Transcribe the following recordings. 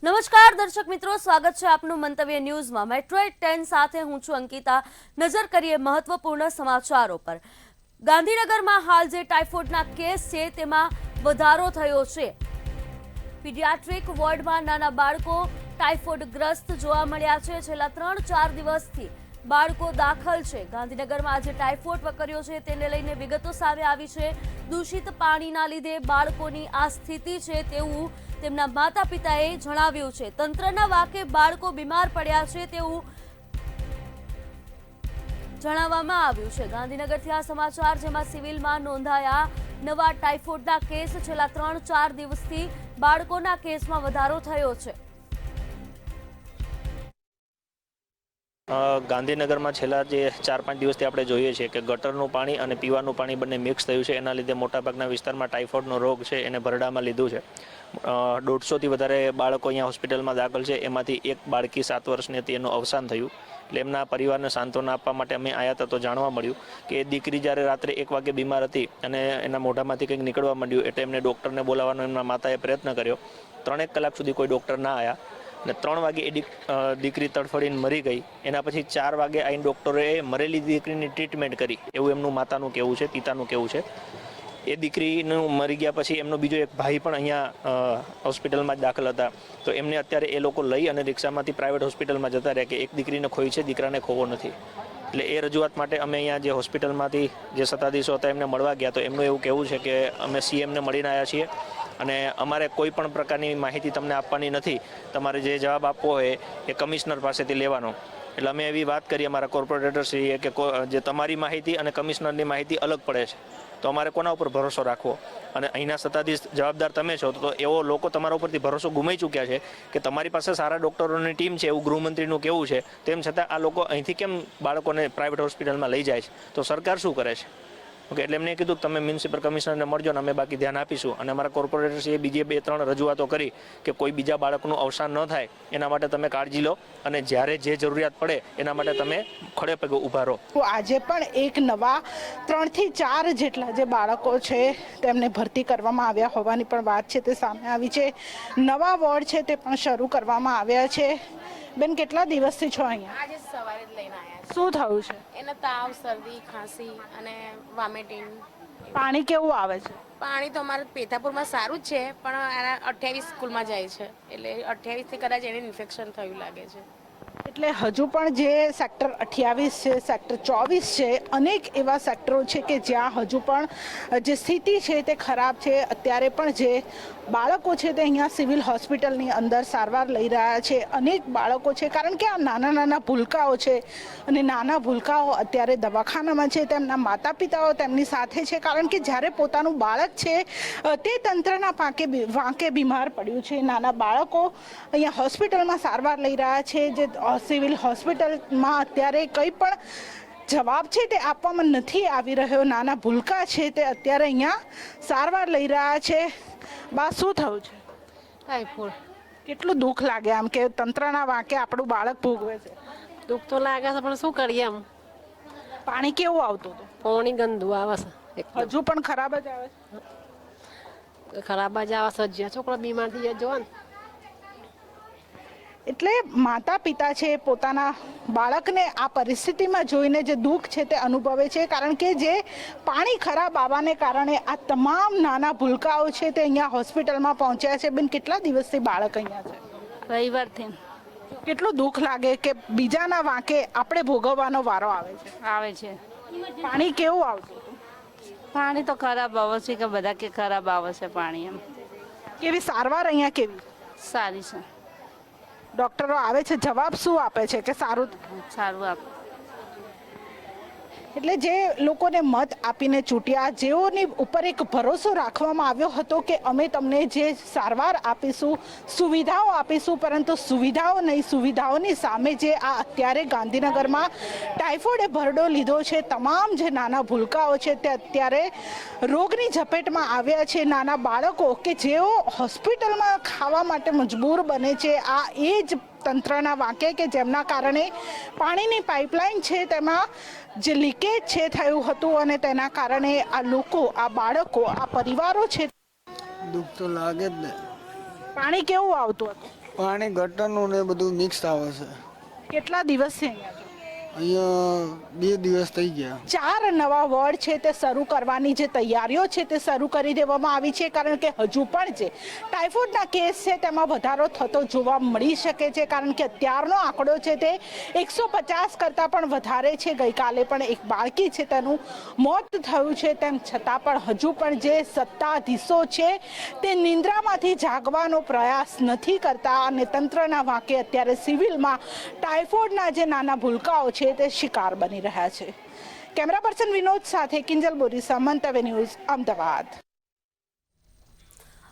નમસ્કાર દર્શક મિત્રો, સ્વાગત છે આપનું મંતવ્ય ન્યૂઝમાં। મેટ્રો 10 સાથે હું છું અંકિતા। નજર કરીએ મહત્વપૂર્ણ સમાચારો પર। ગાંધીનગરમાં હાલ જે ટાઇફોઇડના કેસ છે તેમાં વધારો થયો છે। પીડિયાટ્રિક વોર્ડમાં નાના બાળકો ટાઇફોઇડગ્રસ્ત જોવા મળ્યા છે। છેલ્લા 3-4 દિવસથી બાળકો દાખલ છે। ગાંધીનગરમાં આજે ટાઇફોઇડ વકર્યો છે તેને લઈને વિગતો સામે આવી છે। દૂષિત પાણીના લીધે બાળકોની આ સ્થિતિ છે તેવું તેમના માતા પિતાએ જણાવ્યું છે। તંત્રના વાકે બાળકો બીમાર પડ્યા છે તેવું જણાવવામાં આવ્યું છે। ગાંધીનગરથી આ સમાચાર, જેમાં સિવિલમાં નોંધાયા નવા ટાઇફોઇડના કેસ। છેલ્લા 3-4 દિવસથી બાળકોના કેસમાં વધારો થયો છે। ગાંધીનગરમાં છેલ્લા જે 4-5 દિવસથી આપણે જોઈએ છીએ કે ગટરનું પાણી અને પીવાનું પાણી બંને મિક્સ થયું છે। એના લીધે મોટાભાગના વિસ્તારમાં ટાઇફોઇડનો રોગ છે એને ભરડામાં લીધું છે। 150થી વધારે બાળકો અહીંયા હોસ્પિટલમાં દાખલ છે। એમાંથી એક બાળકી 7 વર્ષની હતી, એનું અવસાન થયું। એટલે એમના પરિવારને સાંત્વના આપવા માટે અમે આવ્યા હતા તો જાણવા મળ્યું કે દીકરી જ્યારે રાત્રે 1 વાગે બીમાર હતી અને એના મોઢામાંથી કંઈક નીકળવા માંડ્યું, એટલે એમને ડૉક્ટરને બોલાવવાનો એમના માતાએ પ્રયત્ન કર્યો। 3-1 કલાક સુધી કોઈ ડૉક્ટર ના આવ્યા અને 3 વાગે એ દીકરી તડફડીને મરી ગઈ। એના પછી 4 વાગે આવીને ડૉક્ટરોએ મરેલી દીકરીની ટ્રીટમેન્ટ કરી, એવું એમનું માતાનું કહેવું છે, પિતાનું કહેવું છે। એ દીકરીનું મરી ગયા પછી એમનો બીજો એક ભાઈ પણ અહીંયા હોસ્પિટલમાં જ દાખલ હતા, તો એમને અત્યારે એ લોકો લઈ અને રિક્ષામાંથી પ્રાઇવેટ હોસ્પિટલમાં જતા રહ્યા કે એક દીકરીને ખોઈ છે, દીકરાને ખોવો નથી। એટલે એ રજૂઆત માટે અમે અહીંયા જે હોસ્પિટલમાંથી જે સત્તાધીશો હતા એમને મળવા ગયા, તો એમનું એવું કહેવું છે કે અમે સીએમને મળીને આવ્યા છીએ અને અમારે કોઈ પણ પ્રકારની માહિતી તમને આપવાની નથી। તમારે જે જવાબ આપવો હોય એ કમિશનર પાસેથી લેવાનો। એટલે અમે એવી વાત કરી અમારા કોર્પોરેટરશ્રીએ કે જે તમારી માહિતી અને કમિશનરની માહિતી અલગ પડે છે, તો અમારે કોના ઉપર ભરોસો રાખવો? અને અહીંના સત્તાધીશ જવાબદાર તમે છો, તો એવો લોકો તમારા ઉપરથી ભરોસો ગુમાવી ચૂક્યા છે કે તમારી પાસે સારા ડૉક્ટરોની ટીમ છે એવું ગૃહમંત્રીનું કહેવું છે, તેમ છતાં આ લોકો અહીંથી કેમ બાળકોને પ્રાઇવેટ હોસ્પિટલમાં લઈ જાય છે? તો સરકાર શું કરે છે? ઓકે, એટલે એમને કીધું કે તમે મ્યુનિસિપલ કમિશનરને મળજો ને અમે બાકી ધ્યાન આપીશું। અને અમારા કોર્પોરેટરશ્રીએ બીજી 2-3 રજૂઆતો કરી કે કોઈ બીજા બાળકનું અવસાન ન થાય એના માટે તમે કાળજી લો અને જ્યારે જે જરૂરિયાત પડે એના માટે તમે ખડે પગે ઊભા રહો। આજે પણ એક નવા 3થી 4 જેટલા જે બાળકો છે તેમને ભરતી કરવામાં આવ્યા હોવાની પણ વાત છે તે સામે આવી છે। નવા વોર્ડ છે તે પણ શરૂ કરવામાં આવ્યા છે। બેન, કેટલા દિવસથી છો અહીંયા? આજે સવારે જ લઈને આવ્યા શું થયું છે? છે। એને તાવ, શરદી, ખાંસી અને વોમિટિંગ। પાણી કેવું આવે છે? પાણી તો અમારે પેથાપુરમાં સારું જ છે, પણ એના 28 સ્કૂલમાં જાય છે, એટલે 28થી કદાચ એને ઇન્ફેક્શન થયું લાગે છે। એટલે હજુ પણ જે સેક્ટર 28 છે, સેક્ટર 24 છે, અનેક એવા સેક્ટરો છે કે જ્યાં હજુ પણ જે સ્થિતિ છે તે ખરાબ છે। અત્યારે પણ જે બાળકો છે તે અહીંયા સિવિલ હોસ્પિટલની અંદર સારવાર લઈ રહ્યા છે। અનેક બાળકો છે, કારણ કે આ નાના ભૂલકાઓ છે અને નાના ભૂલકાઓ અત્યારે દવાખાનામાં છે। તેમના માતા પિતાઓ તેમની સાથે છે, કારણ કે જ્યારે પોતાનું બાળક છે તે તંત્રના વાંકે બીમાર પડ્યું છે। નાના બાળકો અહીંયા હોસ્પિટલમાં સારવાર લઈ રહ્યા છે। જે સિવિલ હોસ્પિટલમાં અત્યારે કંઈ પણ જવાબ છે તે આપવામાં નથી આવી રહ્યો। નાના ભૂલકા છે તે અત્યારે અહીંયા સારવાર લઈ રહ્યા છે। બા, શું થયું છે? ટાઈફોઇડ। કેટલું દુઃખ લાગે આમ કે તંત્રના વાંકે આપણું બાળક ભોગવે છે? દુઃખ તો લાગે છે, પણ શું કરીએ? એમ પાણી કેવું આવતું હતું? પાણી ગંદુ આવે છે, હજુ પણ ખરાબ જ આવે છે? ખરાબ જ આવે છે। જ્યાં છોકરો બીમાર થઈ જાય જોવા ને। એટલે માતા પિતા છે પોતાના બાળકને આ પરિસ્થિતિમાં જોઈને જે દુઃખ છે તે અનુભવે છે, કારણ કે જે પાણી ખરાબ આવવાને કારણે આ તમામ નાના ભૂલકાઓ છે તે અહીંયા હોસ્પિટલમાં પહોંચ્યા છે। બેન, કેટલા દિવસથી બાળક અહીંયા છે? રવિવારથી કેટલું દુઃખ લાગે કે બીજાના વાંકે આપણે ભોગવવાનો વારો આવે છે। પાણી કેવું આવતું હતું? પાણી તો ખરાબ આવે છે કે બધા કે ખરાબ આવે છે પાણી? એમ કેવી સારવાર અહીંયા કેવી સારી છે, ડોક્ટરો આવે છે, જવાબ શું આપે છે કે સારું? સારું આપ। એટલે જે લોકોને મત આપીને ચૂંટ્યા, જેઓની ઉપર એક ભરોસો રાખવામાં આવ્યો હતો કે અમે તમને જે સારવાર આપીશું, સુવિધાઓ આપીશું, પરંતુ સુવિધાઓ નહીં, સુવિધાઓની સામે જે આ અત્યારે ગાંધીનગરમાં ટાઇફોઇડે ભરડો લીધો છે, તમામ જે નાના ભૂલકાઓ છે તે અત્યારે રોગની ઝપેટમાં આવ્યા છે। નાના બાળકો કે જેઓ હોસ્પિટલમાં ખાવા માટે મજબૂર બને છે, આ એ જ તંત્રના વાંકે કે જેમના કારણે પાણીની પાઇપલાઇન છે તેમાં જે લીકેજ છે થયું હતું અને તેના કારણે આ લોકો, આ બાળકો, આ પરિવારો છે। દુઃખ તો લાગે જ ને। પાણી કેવું આવતું હતું? પાણી ગટરનું ને બધું મિક્સ આવે છે. કેટલા દિવસથી અહીંયા છો? અહીંયા 2 દિવસ થઈ ગયા. 4 નવા વોર્ડ છે તે શરૂ કરવાની જે તૈયારીઓ છે તે શરૂ કરી દેવામાં આવી છે, કારણ કે હજુ પણ જે ટાઇફોઇડના કેસ છે તેમાં વધારો થતો જોવા મળી શકે છે, કારણ કે અત્યારનો આંકડો છે તે 150 કરતાં પણ વધારે છે. ગઈકાલે પણ એક બાળકી છે તેનું મોત થયું છે. તેમ છતાં પણ હજુ પણ જે સત્તાધીશો છે તે નિંદ્રામાંથી જાગવાનો પ્રયાસ નથી કરતા અને તંત્રના વાંકે અત્યારે સિવિલમાં ટાઇફોઇડના જે નાના ભૂલકાઓ છે તે શિકાર બની રહ્યા છે. કેમેરા પર્સન વિનોદ સાથે કિંજલ બોરીસા, મંતવ્ય ન્યૂઝ, અમદાવાદ.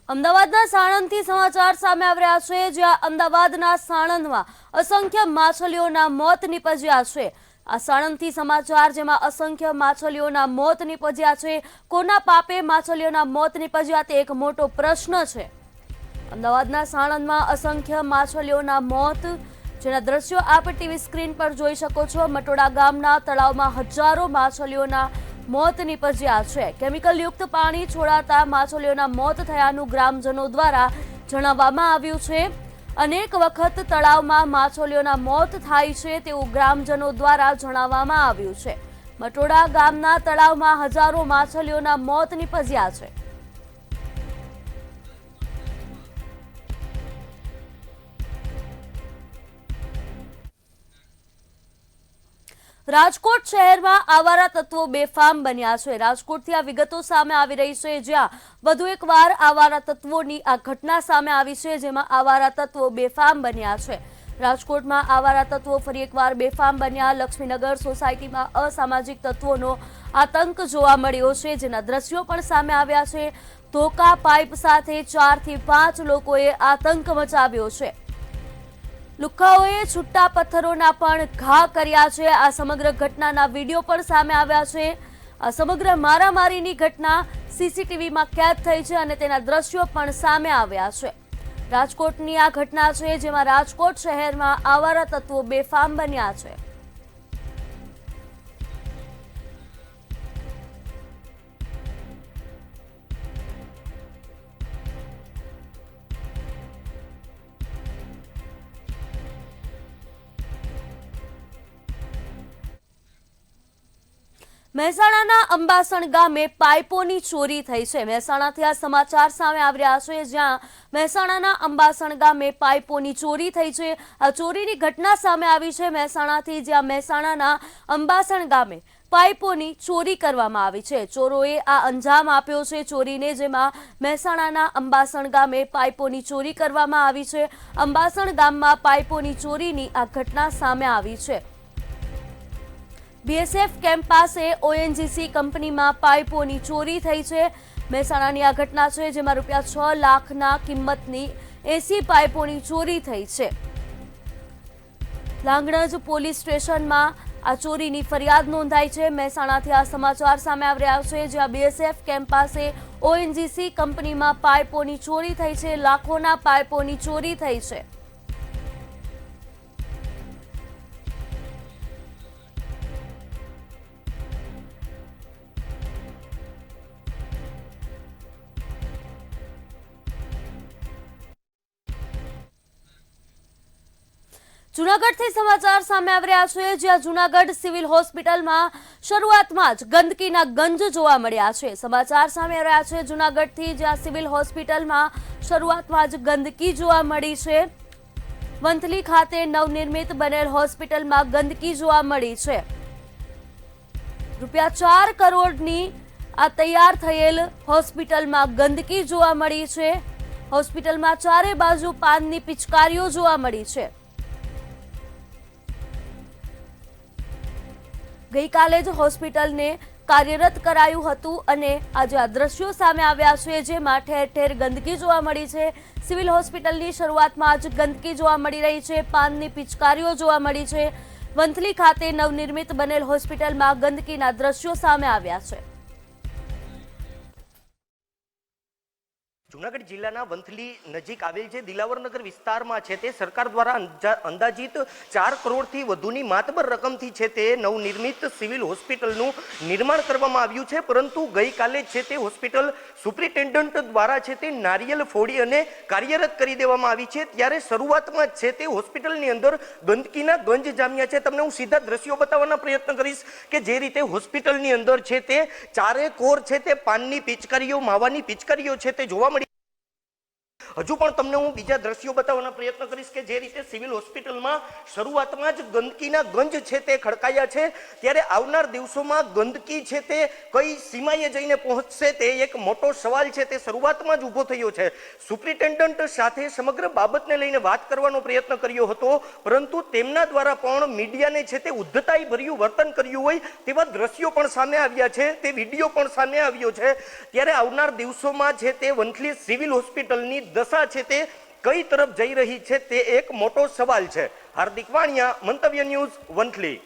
અમદાવાદના સાણંદથી સમાચાર સામે આવી રહ્યા છે, જ્યાં અમદાવાદના સાણંદમાં અસંખ્ય માછલીઓના મોત નીપજ્યા છે. આ સાણંદથી સમાચાર, જેમાં અસંખ્ય માછલીઓના મોત નીપજ્યા છે. કોના પાપે માછલીઓના મોત નીપજ્યા તે એક મોટો પ્રશ્ન છે. અમદાવાદના સાણંદમાં અસંખ્ય માછલીઓના મોત, જેના દ્રશ્યો આપ ટીવી સ્ક્રીન પર જોઈ શકો છો. મટોડા ગામના તળાવમાં હજારો માછલીઓના મોત નીપજ્યા છે. કેમિકલયુક્ત પાણી છોડાતા માછલીઓના મોત થયાનું ગ્રામજનો દ્વારા જણાવવામાં આવ્યું છે. અનેક વખત તળાવમાં માછલીઓના મોત થાય છે તેવું ગ્રામજનો દ્વારા જણાવવામાં આવ્યું છે. મટોડા ગામના તળાવમાં હજારો માછલીઓના મોત નીપજ્યા છે. રાજકોટ શહેરમાં આવારા તત્વો બેફામ બન્યા છે. રાજકોટથી આ વિગતો સામે આવી રહી છે, જ્યાં વધુ એકવાર આવારા તત્વોની આ ઘટના સામે આવી છે, જેમાં આવારા તત્વો બેફામ બન્યા છે. રાજકોટમાં આવારા તત્વો ફરી એકવાર બેફામ બન્યા. લક્ષ્મીનગર સોસાયટીમાં અસામાજિક તત્વોનો આતંક જોવા મળ્યો છે, જેના દ્રશ્યો પણ સામે આવ્યા છે. ધોકા પાઇપ સાથે 4 થી 5 લોકોએ આતંક મચાવ્યો છે. લુખ્ખાઓએ છૂટા પથ્થરોના પણ ઘા કર્યા છે. આ સમગ્ર ઘટનાના વિડીયો પણ સામે આવ્યા છે. આ સમગ્ર મારામારીની ઘટના સીસીટીવીમાં કેદ થઈ છે અને તેના દ્રશ્યો પણ સામે આવ્યા છે. રાજકોટની આ ઘટના છે, જેમાં રાજકોટ શહેરમાં આવારા તત્વો બેફામ બન્યા છે. મહેસાણાના અંબાસણ ગામે પાઇપોની ચોરી થઈ છે. મહેસાણાથી આ સમાચાર સામે આવી રહ્યા છે, જ્યાં મહેસાણાના અંબાસણ ગામે પાઇપોની ચોરી થઈ છે. આ ચોરીની ઘટના સામે આવી છે મહેસાણાથી, જ્યાં મહેસાણાના અંબાસણ ગામે પાઇપોની ચોરી કરવામાં આવી છે. ચોરોએ આ અંજામ આપ્યો છે ચોરીને, જેમાં મહેસાણાના અંબાસણ ગામે પાઇપોની ચોરી કરવામાં આવી છે. અંબાસણ ગામમાં પાઇપોની ચોરીની આ ઘટના સામે આવી છે. બીએસએફ કેમ્પ પાસે ઓએનજીસી કંપનીમાં પાઇપોની ચોરી થઈ છે. મહેસાણાની આ ઘટના છે, જેમાં ₹6 લાખના કિંમતની 80 પાઇપોની ચોરી થઈ છે. લાંગણજ પોલીસ સ્ટેશનમાં આ ચોરીની ફરિયાદ નોંધાઈ છે. મહેસાણાથી આ સમાચાર સામે આવી રહ્યા છે, જ્યાં બીએસએફ કેમ્પ પાસે ઓએનજીસી કંપનીમાં પાઇપોની ચોરી થઈ છે. લાખોના પાઇપોની ચોરી થઈ છે. જૂનાગઢથી સમાચાર સામે આવી રહ્યા છે, જ્યાં જૂનાગઢ સિવિલ હોસ્પિટલમાં શરૂઆતમાં જ ગંદકીના ગંજ જોવા મળ્યા છે. સમાચાર સામે આવી રહ્યા છે જૂનાગઢથી, જ્યાં સિવિલ હોસ્પિટલમાં શરૂઆતમાં જ ગંદકી જોવા મળી છે. વંથલી ખાતે નવનિર્મિત બનેલ હોસ્પિટલમાં ગંદકી જોવા મળી છે. ₹4 કરોડની આ તૈયાર થયેલ હોસ્પિટલમાં ગંદકી જોવા મળી છે. હોસ્પિટલમાં ચારે બાજુ પાનની પિચકારીઓ જોવા મળી છે. ગઈકાલે જ હોસ્પિટલને કાર્યરત કરાયું હતું અને આજે આ દ્રશ્યો સામે આવ્યા છે, જેમાં ઠેર ઠેર ગંદકી જોવા મળી છે. સિવિલ હોસ્પિટલની શરૂઆતમાં જ ગંદકી જોવા મળી રહી છે. પાનની પિચકારીઓ જોવા મળી છે. વંથલી ખાતે નવનિર્મિત બનેલ હોસ્પિટલમાં ગંદકીના દ્રશ્યો સામે આવ્યા છે. જૂનાગઢ જિલ્લાના વંથલી નજીક આવેલ જે દિલાવરનગર વિસ્તારમાં છે તે સરકાર દ્વારા અંદાજિત 4 કરોડથી વધુની માતબર રકમથી છે તે નવનિર્મિત સિવિલ હોસ્પિટલનું નિર્માણ કરવામાં આવ્યું છે, પરંતુ ગઈકાલે છે તે હોસ્પિટલ સુપ્રિન્ટેન્ડન્ટ દ્વારા છે તે નારિયેલ ફોડી અને કાર્યરત કરી દેવામાં આવી છે। ત્યારે શરૂઆતમાં છે તે હોસ્પિટલની અંદર ગંદકીના ગંજ જામ્યા છે। તમને હું સીધા દ્રશ્યો બતાવવાના પ્રયત્ન કરીશ કે જે રીતે હોસ્પિટલની અંદર છે તે ચારે કોર છે તે પાનની પિચકારીઓ, માવાની પિચકારીઓ છે તે જોવા મળી। હજુ પણ તમને હું બીજા દ્રશ્યો બતાવવાના પ્રયત્ન કરીશ કે જે રીતે સિવિલ હોસ્પિટલમાં શરૂઆતમાં જ ગંદકીના ગંજ છે તે ખડકાયા છે। ત્યારે આવનાર દિવસોમાં ગંદકી છે તે કઈ સીમાએ જઈને પહોંચશે તે એક મોટો સવાલ છે તે શરૂઆતમાં જ ઊભો થયો છે। સુપ્રિન્ટેન્ડન્ટ સાથે સમગ્ર બાબતને લઈને વાત કરવાનો પ્રયત્ન કર્યો હતો, પરંતુ તેમના દ્વારા પણ મીડિયાને છે તે ઉદ્ધતાઈ ભર્યું વર્તન કર્યું હોય તેવા દ્રશ્યો પણ સામે આવ્યા છે, તે વિડીયો પણ સામે આવ્યો છે। ત્યારે આવનાર દિવસોમાં છે તે વંથલી સિવિલ હોસ્પિટલની દશા છે તે કઈ તરફ જઈ રહી છે તે એક મોટો સવાલ છે। હાર્દિક વાણિયા, મંતવ્ય ન્યૂઝ, વંથલી।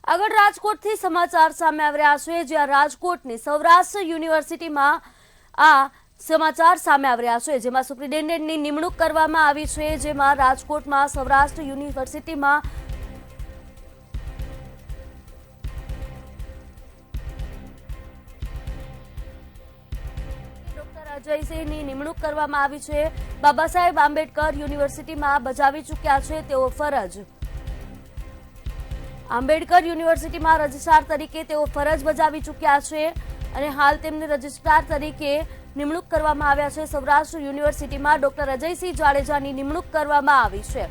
આગળ રાજકોટથી સમાચાર સામે આવી રહ્યા છે, જ્યાં રાજકોટની સૌરાષ્ટ્ર યુનિવર્સિટીમાં આ સમાચાર સામે આવી રહ્યા છે, જેમાં સુપ્રિન્ટેન્ડન્ટની નિમણૂક કરવામાં આવી છે, જેમાં રાજકોટમાં સૌરાષ્ટ્ર યુનિવર્સિટીમાં અજયસિંહની નિમણૂક કરવામાં આવી છે। બાબા સાહેબ આંબેડકર યુનિવર્સિટીમાં બજાવી ચૂક્યા છે તેઓ ફરજ। આંબેડકર યુનિવર્સિટીમાં રજિસ્ટ્રાર તરીકે તેઓ ફરજ બજાવી ચૂક્યા છે અને હાલ તેમને રજિસ્ટ્રાર તરીકે નિમણૂક કરવામાં આવ્યા છે। સૌરાષ્ટ્ર યુનિવર્સિટીમાં ડોક્ટર અજયસિંહ જાડેજાની નિમણૂક કરવામાં આવી છે।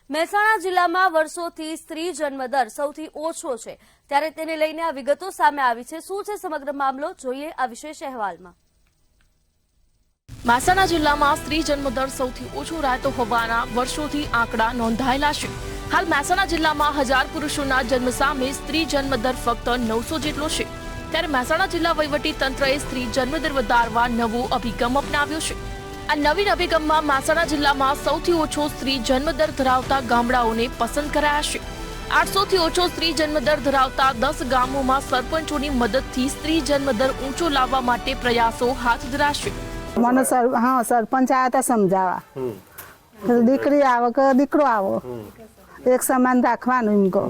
મહેસાણા જિલ્લામાં વર્ષોથી સ્ત્રી જન્મદર સૌથી ઓછો છે, ત્યારે તેને લઈને આ વિગતો સામે આવી છે। શું છે સમગ્ર મામલો, જોઈએ આ વિશેષ અહેવાલમાં। મહેસાણા જિલ્લામાં સ્ત્રી જન્મદર સૌથી ઓછો રહેતો હોવાના વર્ષોથી આંકડા નોંધાયેલા છે। હાલ મહેસાણા જિલ્લામાં 1000 પુરુષોના જન્મ સામે સ્ત્રી જન્મદર ફક્ત 900 જેટલો છે। ત્યારે મહેસાણા જિલ્લા વહીવટી તંત્રએ સ્ત્રી જન્મદર વધારવા નવો અભિગમ અપનાવ્યો છે। આ નવીન અભિગમમાં મહેસાણા જિલ્લામાં સૌથી ઓછો સ્ત્રી જન્મદર ધરાવતા ગામડાઓને પસંદ કરાયા છે। 800 થી ઓછો સ્ત્રી જન્મદર ધરાવતા 10 ગામોમાં સરપંચોની મદદથી સ્ત્રી જન્મદર ઊંચો લાવવા માટે પ્રયાસો હાથ ધરાશે। મને સરપંચ આવ્યા હતા સમજાવવા, દીકરી આવે કે દીકરો આવો એક સમાન રાખવાનું, એમ કહો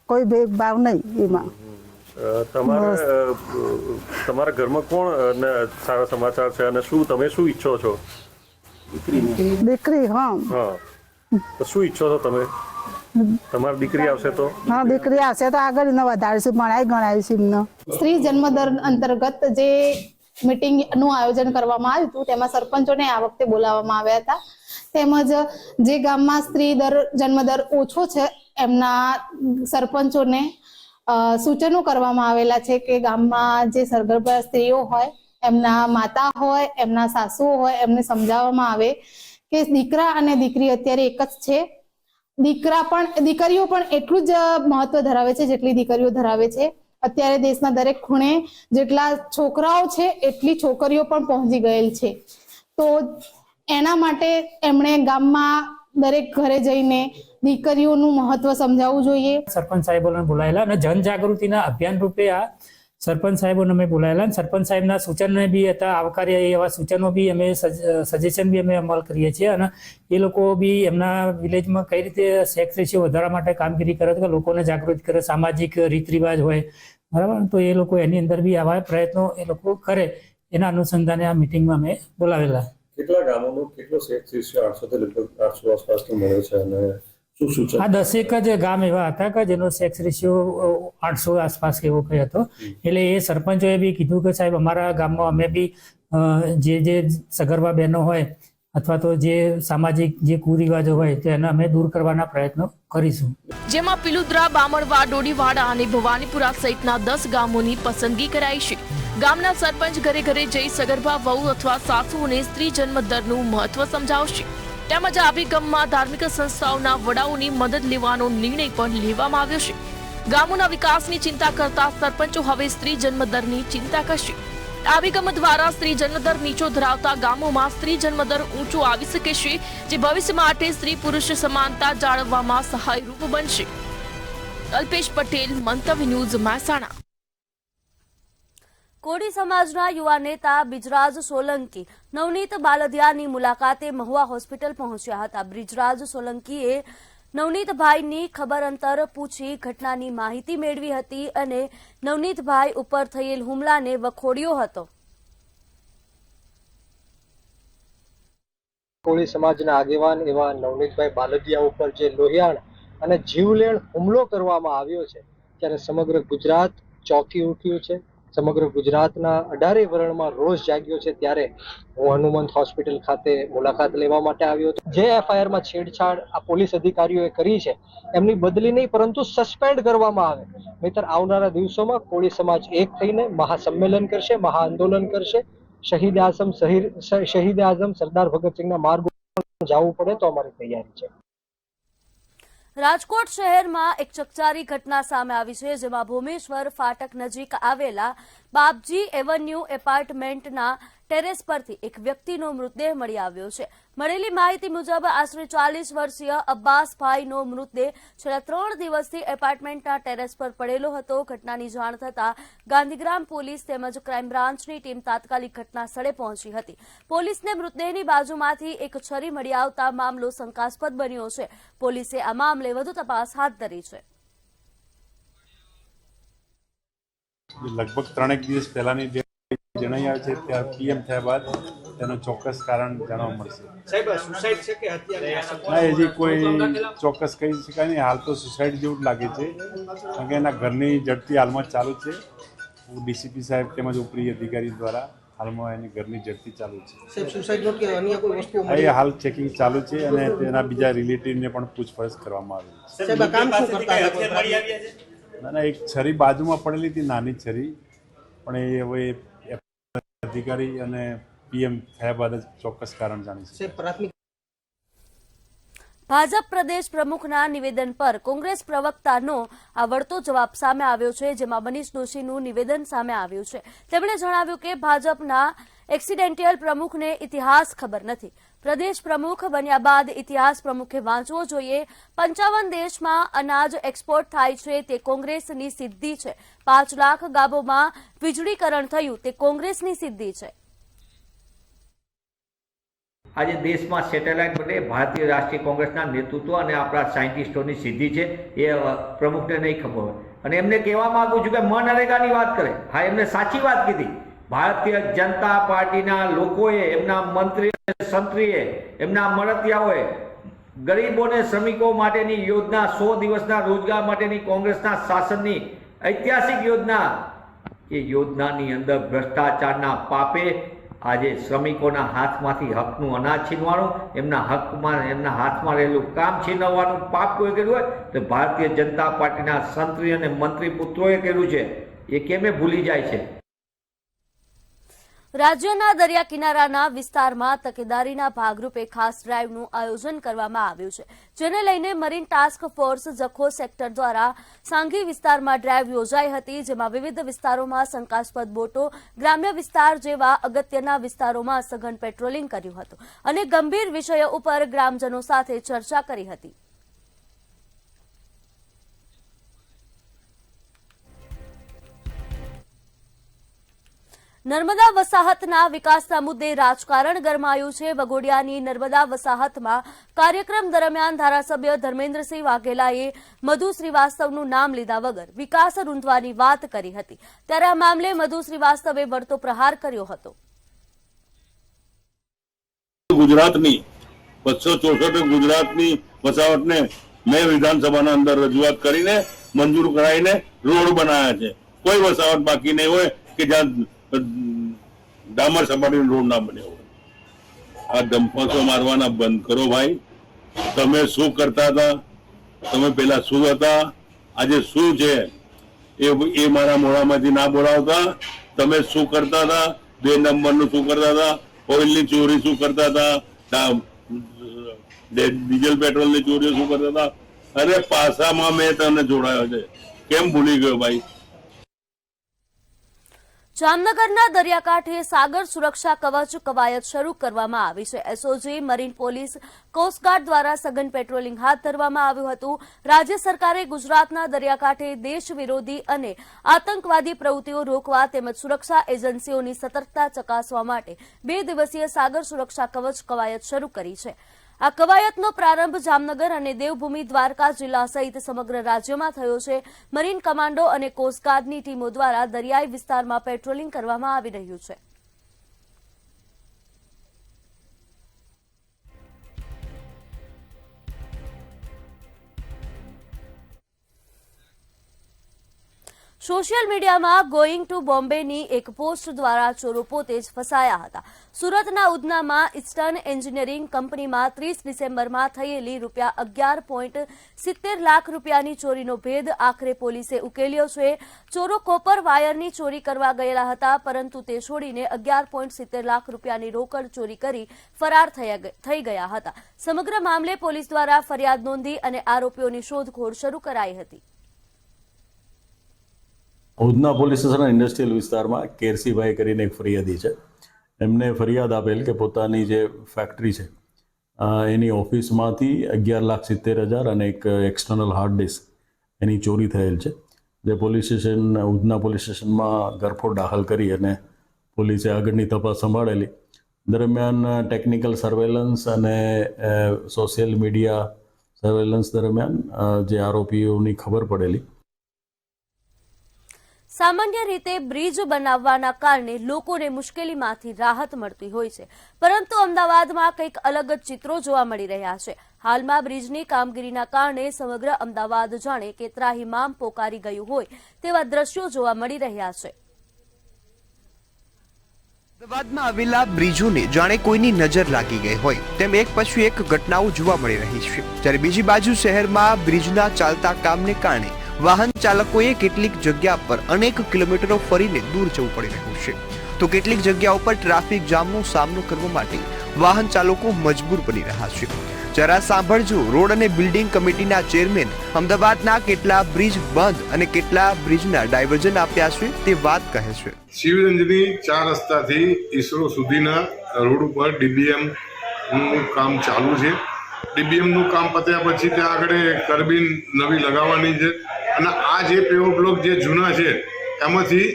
કોઈ ભેદભાવ નહીં એમાં। તમારા ઘરમાં કોણ સારા સમાચાર છે અને તમે શું ઈચ્છો છો? દીકરી। હા, તો શું ઈચ્છો છો તમે? તમારી દીકરી આવશે તો? હા, દીકરી આવશે તો આગળ એને વધારીશું, ભણાઈ ગણાવીશું એમને। સ્ત્રી જન્મદર અંતર્ગત જે મીટિંગ નું આયોજન કરવામાં આવ્યું હતું તેમાં સરપંચોને આ વખતે બોલાવવામાં આવ્યા હતા, તેમજ જે ગામમાં સ્ત્રી જન્મદર ઓછો છે એમના સરપંચોને સૂચનો કરવામાં આવેલા છે કે ગામમાં જે સરગર્ભા સ્ત્રીઓ હોય, એમના માતા હોય, એમના સાસુઓ હોય, એમને સમજાવવામાં આવે કે દીકરા અને દીકરી અત્યારે એક જ છે। દીકરીઓ પણ એટલું જ મહત્વ ધરાવે છે જેટલી દીકરીઓ ધરાવે છે। અત્યારે દેશના દરેક ખૂણે જેટલા છોકરાઓ છે એટલી છોકરીઓ પણ પહોંચી ગયેલ છે, તો એના માટે એમણે ગામમાં દરેક ઘરે જઈને દીકરીઓનું મહત્વ સમજાવવું જોઈએ। સરપંચ સાહેબોને બોલાયેલા અને જનજાગૃતિના અભિયાન રૂપે આ સરપંચ સાહેબોને અમે બોલાયેલા, સરપંચ સાહેબના સૂચનો બી હતા આવકાર્ય, એવા સૂચનો બી અમે સજેશન બી અમે અમલ કરીએ છીએ અને એ લોકો બી એમના વિલેજમાં કઈ રીતે સેક્સ રેશિયો વધારવા માટે કામગીરી કરે કે લોકોને જાગૃત કરે, સામાજિક રીત રિવાજ હોય બરાબર, તો એ લોકો એની અંદર બી આવા પ્રયત્નો એ લોકો કરે, એના અનુસંધાને આ મિટિંગમાં અમે બોલાવેલા। કેટલા ગામોનો કેટલો સેક્સ રેશિયો? 800 થી લગભગ 800 આસપાસનો મળે છે અને શું શું છે? આ 10 જ ગામ એવા હતા કે જેનો સેક્સ રેશિયો 800 આસપાસ એવો કઈ હતો. એટલે એ સરપંચોએ બી કીધું કે સાહેબ અમારા ગામમાં અમે બી જે સગર્ભા બહેનો હોય અથવા તો જે સામાજિક જે કુરિવાજો હોય તેને અમે દૂર કરવાના પ્રયત્નો કરીશું. જેમાં પિલુદ્રા, બામણવા, ડોડીવાડા અને ભવાનીપુરા સહિતના 10 ગામોની પસંદગી કરાઈ છે. ગામના સરપંચ ઘરે ઘરે જઈ સગર્ભા વહુ અથવા સાસુઓને સ્ત્રી જન્મ દરનું મહત્વ સમજાવશે. તેમજ આ અભિગમમાં ધાર્મિક સંસ્થાઓના વડાઓની મદદ લેવાનો નિર્ણય પણ લેવામાં આવ્યો છે. ગામોના વિકાસની ચિંતા કરતા સરપંચો હવે સ્ત્રી જન્મદરની ચિંતા કરશે. આ અભિગમ દ્વારા સ્ત્રી જન્મદર નીચો ધરાવતા ગામોમાં સ્ત્રી જન્મદર ઊંચો આવી શકે છે, જે ભવિષ્ય માટે સ્ત્રી પુરુષ સમાનતા જાળવવામાં સહાયરૂપ બનશે. અલ્પેશ પટેલ, મંતવ્ય ન્યૂઝ, મહેસાણા. કોળી સમાજના યુવા નેતા બ્રિજરાજ સોલંકી નવનીત બાલદિયાની મુલાકાતે મહુવા હોસ્પિટલ પહોંચ્યા હતા. બ્રિજરાજ સોલંકીએ નવનીતભાઈની ખબર અંતર પૂછી ઘટનાની માહિતી મેળવી હતી અને નવનીતભાઈ ઉપર થયેલ હુમલાને વખોડ્યો હતો. કોળી સમાજના આગેવાન એવા નવનીતભાઈ બાલદિયા ઉપર જે લોહિયાણ અને જીવલેણ હુમલો કરવામાં આવ્યો છે ત્યારે સમગ્ર ગુજરાત ચોંકી ઉઠ્યું છે. સમગ્ર ગુજરાતના 18 વરણમાં રોષ જાગ્યો છે. ત્યારે હું હનુમંત હોસ્પિટલ ખાતે મુલાકાત લેવા માટે આવ્યો હતો. જે એફઆઈઆરમાં છેડછાડ આ પોલીસ અધિકારીઓએ કરી છે એમની બદલી નહીં પરંતુ સસ્પેન્ડ કરવામાં આવે, નહીંતર આવનારા દિવસોમાં કોળી સમાજ એક થઈને મહાસંમેલન કરશે, મહાઆંદોલન કરશે. શહીદ આઝમ સરદાર ભગતસિંહના માર્ગ ઉપર જવું પડે તો અમારી તૈયારી છે. રાજકોટ શહેરમાં એક ચકચારી ઘટના સામે આવી છે, જેમાં ભૂમેશ્વર ફાટક નજીક આવેલા બાપજી એવન્યુ એપાર્ટમેન્ટના ટેરેસ પરથી એક વ્યક્તિનો મૃતદેહ મળી આવ્યો છે. મળેલી માહિતી મુજબ આશરે 40 વર્ષીય અબ્બાસભાઈનો મૃતદેહ છેલ્લા 3 દિવસથી એપાર્ટમેન્ટના ટેરેસ પર પડેલો હતો. ઘટનાની જાણ થતાં ગાંધીગ્રામ પોલીસ તેમજ ક્રાઇમ બ્રાન્ચની ટીમ તાત્કાલિક ઘટના સ્થળે પહોંચી હતી. પોલીસને મૃતદેહની બાજુમાંથી એક છરી મળી આવતા મામલો શંકાસ્પદ બન્યો છે. પોલીસે આ મામલે વધુ તપાસ હાથ ધરી છે. લગભગ 3 દિવસ પહેલાની જણાઈ આવે છે ત્યાર પીએમ થયા બાદ તેનું ચોક્કસ કારણ જાણવા મળશે. સાહેબ સુસાઇડ છે કે હત્યા? ના, હજી કોઈ ચોક્કસ કહી શકાય નહીં. હાલ તો સુસાઇડ જેવું જ લાગે છે, કારણ કે એના ઘરની ઝડપી હાલમાં ચાલુ છે. ડીસીપી સાહેબ તેમજ ઉપરી અધિકારી દ્વારા હાલમાં એની ઘરની ઝડપી ચાલુ છે. એ હાલ ચેકિંગ ચાલુ છે અને તેના બીજા રિલેટિવને પણ પૂછપરછ કરવામાં આવી છે. ના, એક છરી બાજુમાં પડેલી હતી, નાની છરી, પણ એ હવે અધિકારી અને પીએમ થયા બાદ જ ચોક્કસ કારણ જાણી છે. ભાજપ પ્રદેશ પ્રમુખના નિવેદન પર કોંગ્રેસ પ્રવક્તાનો આ વળતો જવાબ સામે આવ્યો છે, જેમાં મનીષ દોશીનું નિવેદન સામે આવ્યું છે. તેમણે જણાવ્યું કે ભાજપના એક્સિડેન્ટિયલ પ્રમુખને ઇતિહાસ ખબર નથી. પ્રદેશ પ્રમુખ બન્યા બાદ ઇતિહાસ પ્રમુખે વાંચવો જોઈએ. 55 દેશમાં અનાજ એક્સપોર્ટ થાય છે તે કોંગ્રેસની સિદ્ધિ છે. 5 લાખ ગામોમાં વીજળીકરણ થયું તે કોંગ્રેસની સિદ્ધિ છે. આજે દેશમાં સેટેલાઇટ બને ભારતીય રાષ્ટ્રીય કોંગ્રેસના નેતૃત્વ અને આપણા સાયન્ટિસ્ટોની સિદ્ધિ છે, એ પ્રમુખને નહીં ખબર હોય. અને એમને કહેવા માંગુ છું કે મનરેગાની વાત કરે. હા, એમને સાચી વાત કીધી. ભારતીય જનતા પાર્ટીના લોકોએ, એમના મંત્રી સંત્રીએ, એમના મળતિયાઓએ ગરીબોને, શ્રમિકો માટેની યોજના, 100 દિવસના રોજગાર માટેની કોંગ્રેસના શાસનની ઐતિહાસિક યોજના, એ યોજનાની અંદર ભ્રષ્ટાચારના પાપે આજે શ્રમિકોના હાથમાંથી હકનું અનાજ છીનવાનું, એમના હાથમાં રહેલું કામ છીનવવાનું પાપ કોઈ કર્યું હોય તો ભારતીય જનતા પાર્ટીના સંત્રી અને મંત્રી પુત્રોએ કર્યું છે. એ કેમે ભૂલી જાય છે? રાજ્યના દરિયા કિનારાના વિસ્તારમાં તકેદારીના ભાગરૂપે ખાસ ડ્રાઇવનું આયોજન કરવામાં આવ્યું છે, જેને લઈને marine task force Jakhau sector દ્વારા સાંઘી વિસ્તારમાં ડ્રાઇવ યોજાઈ હતી, જેમાં વિવિધ વિસ્તારોમાં શંકાસ્પદ બોટો, ગ્રામ્ય વિસ્તાર જેવા અગત્યના વિસ્તારોમાં સઘન પેટ્રોલિંગ કર્યું હતું અને ગંભીર વિષયો ઉપર ગ્રામજનો સાથે ચર્ચા કરી હતી. નર્મદા વસાહતના વિકાસના મુદ્દે રાજકારણ ગરમાયું છે. વઘોડિયાની નર્મદા વસાહતમાં કાર્યક્રમ દરમિયાન ધારાસભ્ય ધર્મેન્દ્રસિંહ વાઘેલાએ મધુ શ્રીવાસ્તવનું નામ લીધા વગર વિકાસ રૂંધવાની વાત કરી હતી. ત્યારે આ મામલે મધુ શ્રીવાસ્તવે વળતો પ્રહાર કર્યો હતો. ગુજરાતની 264 ગુજરાતની વસાહતને મેં વિધાનસભાના અંદર રજૂઆત કરીને મંજૂર કરાવીને રોડ બનાવ્યા છે. કોઈ વસાવટ બાકી નહીં હોય કે જ્યાં ડામર સપાટીનો રોડ ના બન્યો હોય. આ ધમપછો મારવાના બંધ કરો ભાઈ. તમે શું કરતા હતા, તમે પેલા શું હતા, આજે શું છે એ મારા મોઢામાંથી ના બોલાવતા. તમે શું કરતા હતા, 2 નંબરનું શું કરતા હતા, ઓઇલની ચોરી શું કરતા હતા, ડીઝલ પેટ્રોલની ચોરીઓ શું કરતા હતા. અરે પાસામાં મેં તને જોડાયો છે, કેમ ભૂલી ગયો ભાઈ? જામનગરના દરિયાકાંઠે સાગર સુરક્ષા કવચ કવાયત શરૂ કરવામાં આવી છે. એસઓજી, મરીન પોલીસ, કોસ્ટગાર્ડ દ્વારા સઘન પેટ્રોલિંગ હાથ ધરવામાં આવ્યું હતું. રાજ્ય સરકારે ગુજરાતના દરિયાકાંઠે દેશ વિરોધી અને આતંકવાદી પ્રવૃત્તિઓ રોકવા તેમજ સુરક્ષા એજન્સીઓની સતર્કતા ચકાસવા માટે 2 દિવસીય સાગર સુરક્ષા કવચ કવાયત શરૂ કરી છે. આ કવાયતનો પ્રારંભ જામનગર અને દેવભૂમિ દ્વારકા જિલ્લા સહિત સમગ્ર રાજ્યમાં થયો છે. મરીન કમાન્ડો અને કોસ્ટગાર્ડની ટીમો દ્વારા દરિયાઈ વિસ્તારમાં પેટ્રોલિંગ કરવામાં આવી રહ્યું છે. સોશિયલ મીડિયામાં ગોઈંગ ટુ બોમ્બેની એક પોસ્ટ દ્વારા ચોરો પોતે જ ફસાયા હતા. સુરતના ઉધનામાં ઇસ્ટર્ન એન્જિનિયરિંગ કંપનીમાં 30 ડિસેમ્બરમાં થયેલી ₹11.70 લાખ રૂપિયાની ચોરીનો ભેદ આખરે પોલીસે ઉકેલ્યો છે. ચોરો કોપર વાયરની ચોરી કરવા ગયેલા હતા, પરંતુ તે છોડીને 11.70 લાખ રૂપિયાની રોકડ ચોરી કરી ફરાર થઈ ગયા હતા. સમગ્ર મામલે પોલીસ દ્વારા ફરિયાદ નોંધી અને આરોપીઓની શોધખોળ શરૂ કરાઈ હતી. ઉધના પોલીસ સ્ટેશન ઇન્ડસ્ટ્રીયલ વિસ્તારમાં કેરસીભાઈ કરીને એક ફરિયાદી છે. એમને ફરિયાદ આપેલ કે પોતાની જે ફેક્ટરી છે એની ઓફિસમાંથી 11,70,000 અને એક એક્સટર્નલ હાર્ડ ડિસ્ક એની ચોરી થયેલ છે. જે પોલીસ સ્ટેશન ઉધના પોલીસ સ્ટેશનમાં ગરફોડ દાખલ કરી અને પોલીસે આગળની તપાસ સંભાળેલી. દરમિયાન ટેકનિકલ સર્વેલન્સ અને સોશિયલ મીડિયા સર્વેલન્સ દરમિયાન જે આરોપીઓની ખબર પડેલી. સામાન્ય રીતે બ્રિજ બનાવવાના કારણે લોકોને મુશ્કેલીમાંથી રાહત મળતી હોય છે, પરંતુ અમદાવાદમાં કંઈક અલગ જ ચિત્રો જોવા મળી રહ્યા છે. હાલમાં બ્રિજની કામગીરીના કારણે સમગ્ર અમદાવાદ જાણે કે ત્રાહિમામ પોકારી ગયું હોય તેવા દ્રશ્યો જોવા મળી રહ્યા છે. અમદાવાદમાં આવેલા બ્રિજોને જાણે કોઈની નજર લાગી ગઈ હોય તેમ એક પછી એક ઘટનાઓ જોવા મળી રહી છે. જ્યારે બીજી બાજુ શહેરમાં બ્રિજના ચાલતા કામને કારણે વાહન ચાલકોએ કેટલીક જગ્યા પર અનેક કિલોમીટરો ફરીને દૂર જવું પડી રહ્યું છે, તો કેટલીક જગ્યાઓ પર ટ્રાફિક જામનો સામનો કરવા માટે વાહન ચાલકો મજબૂર બની રહ્યા છે. જરા સાંભળજો રોડ અને બિલ્ડિંગ કમિટીના ચેરમેન અમદાવાદના કેટલા બ્રિજ બંધ અને કેટલા બ્રિજના ડાયવર્ઝન આપ્યા છે તે વાત કહે છે. શિવરંજની 4 રસ્તાથી ઈસરો સુધીના રોડ ઉપર ડીબીએમ નું કામ ચાલુ છે. ડીબીએમ નું કામ પત્યા પછી ત્યાં આગળ કરબીન નવી લગાવવાની છે અને આ જે પેવર બ્લોક જે જૂના છે એમાંથી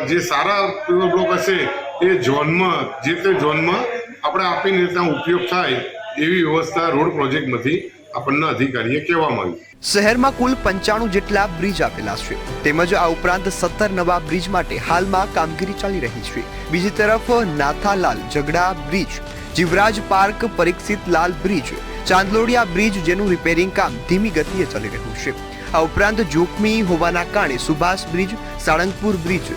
જે સારા પેવર બ્લોક હશે એ ઝોનમાં જે તે ઝોનમાં આપણે આપીને ત્યાં ઉપયોગ થાય એવી વ્યવસ્થા રોડ પ્રોજેક્ટમાંથી આપણને અધિકારીએ કહેવામાં આવી. શહેરમાં કુલ 95 જેટલા બ્રિજ આપેલા છે, તેમજ આ ઉપરાંત 17 નવા બ્રિજ માટે હાલમાં કામગીરી ચાલી રહી છે. બીજી તરફ નાથાલાલ ઝગડા બ્રિજ, જીવરાજ પાર્ક પરીક્ષિત લાલ બ્રિજ, ચાંદલોડિયા બ્રિજ જેનું રિપેરિંગ કામ ધીમી ગતિએ ચાલી રહ્યું છે. આ ઉપરાંત જોખમી હોવાના કારણે Subhash bridge, Salangpur bridge,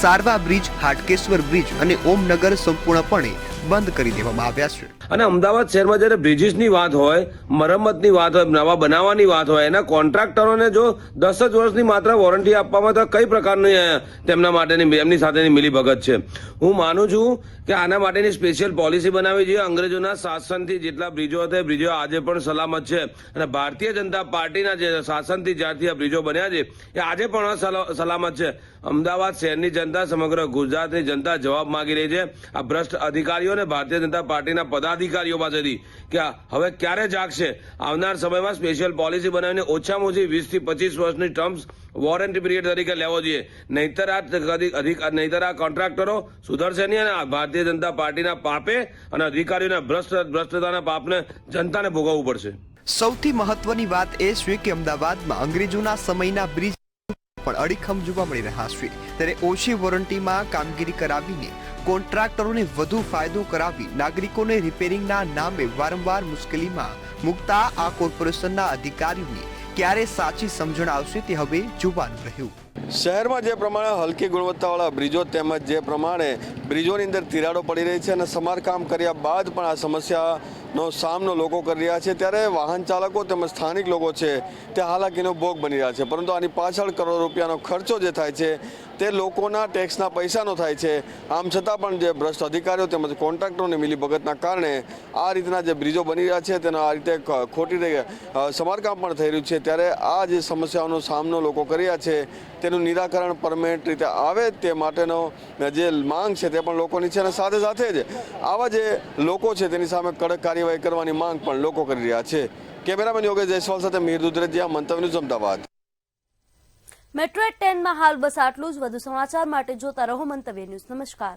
Sarva bridge, Hatkeshwar bridge અને ઓમનગર સંપૂર્ણપણે બંધ કરી દેવામાં આવ્યા છે. અને અમદાવાદ શહેરમાં જ્યારે બ્રિજીસની વાત હોય, મરમ્મતની વાત હોય, નવા બનાવવાની વાત હોય, એના કોન્ટ્રાક્ટરોને જો 10 જ વર્ષની માત્ર વોરંટી આપવામાં તો કઈ પ્રકારની તેમના માટેની એમની સાથેની મિલીભગત છે. હું માનું છું કે આના માટેની સ્પેશિયલ પોલિસી બનાવવી જોઈએ. અંગ્રેજોના શાસનથી જેટલા બ્રિજો હતા બ્રિજો આજે પણ સલામત છે અને ભારતીય જનતા પાર્ટીના જે શાસનથી જ્યારથી આ બ્રિજો બન્યા છે એ આજે પણ સલામત છે. અમદાવાદ શહેરની જનતા, સમગ્ર ગુજરાતની જનતા જવાબ માંગી રહી છે આ ભ્રષ્ટ અધિકારીઓ અને ભારતીય જનતા પાર્ટીના પદાધિકારીઓ પાસેથી કે હવે ક્યારે જાગશે. આવનાર સમયમાં સ્પેશિયલ પોલિસી બનાવીને ઓછામાં ઓછી 20 થી 25 વર્ષની ટર્મ્સ વોરંટી પીરિયડ તરીકે લેવો જોઈએ. નહીતર આ કોન્ટ્રાક્ટરો સુધરશે નહીં અને ભારતીય જનતા પાર્ટીના પાપે અને અધિકારીઓના ભ્રષ્ટતાના પાપને જનતાને ભોગવવું પડશે. સૌથી મહત્વની વાત એ છે કે અમદાવાદમાં અંગ્રેજોના સમયના બ્રિજ પણ અડીખમ જોવા મળી રહ્યા છે। ત્યારે ઓછી વોરંટીમાં કામગીરી કરાવીને કોન્ટ્રાક્ટરોને વધુ ફાયદો કરાવી નાગરિકોને રિપેરિંગના નામે વારંવાર મુશ્કેલીમાં મૂકતા આ કોર્પોરેશનના અધિકારીઓની ક્યારે સાચી સમજણ આવશે તે હવે જોવાનું રહ્યું। શહેરમાં જે પ્રમાણે હલકી ગુણવત્તાવાળા બ્રિજો તેમજ જે પ્રમાણે બ્રિજોની અંદર તિરાડો પડી રહી છે અને સમારકામ કર્યા બાદ પણ આ સમસ્યાનો સામનો લોકો કરી રહ્યા છે, ત્યારે વાહન ચાલકો તેમજ સ્થાનિક લોકો છે તે હાલાકીનો ભોગ બની રહ્યા છે। પરંતુ આની પાછળ કરોડો રૂપિયાનો ખર્ચો જે થાય છે તે લોકોના ટેક્સના પૈસાનો થાય છે। આમ છતાં પણ જે ભ્રષ્ટ અધિકારીઓ તેમજ કોન્ટ્રાક્ટરોની મિલીભગતના કારણે આ રીતના જે બ્રિજો બની રહ્યા છે તેનો આ રીતે ખોટી રીતે સમારકામ પણ થઈ રહ્યું છે। ત્યારે આ જે સમસ્યાઓનો સામનો લોકો કરી રહ્યા છે તેનું નિરાકરણ પરમેનન્ટ રીતે આવે તે માટેનો જે માંગ છે તે પણ લોકોની છે અને સાથે સાથે જ આવા જે લોકો છે તેની સામે કડક કાર્યવાહી કરવાની માંગ પણ લોકો કરી રહ્યા છે। કેમેરામેન યોગેશ જયસ્વાલ સાથે મીર દુધરેજિયા, મંતવ્ય ન્યૂઝ, અમદાવાદ। મેટ્રો 10 માં હાલ બસ આટલું જ। વધુ સમાચાર માટે જોતા રહો મંતવ્ય ન્યૂઝ। નમસ્કાર।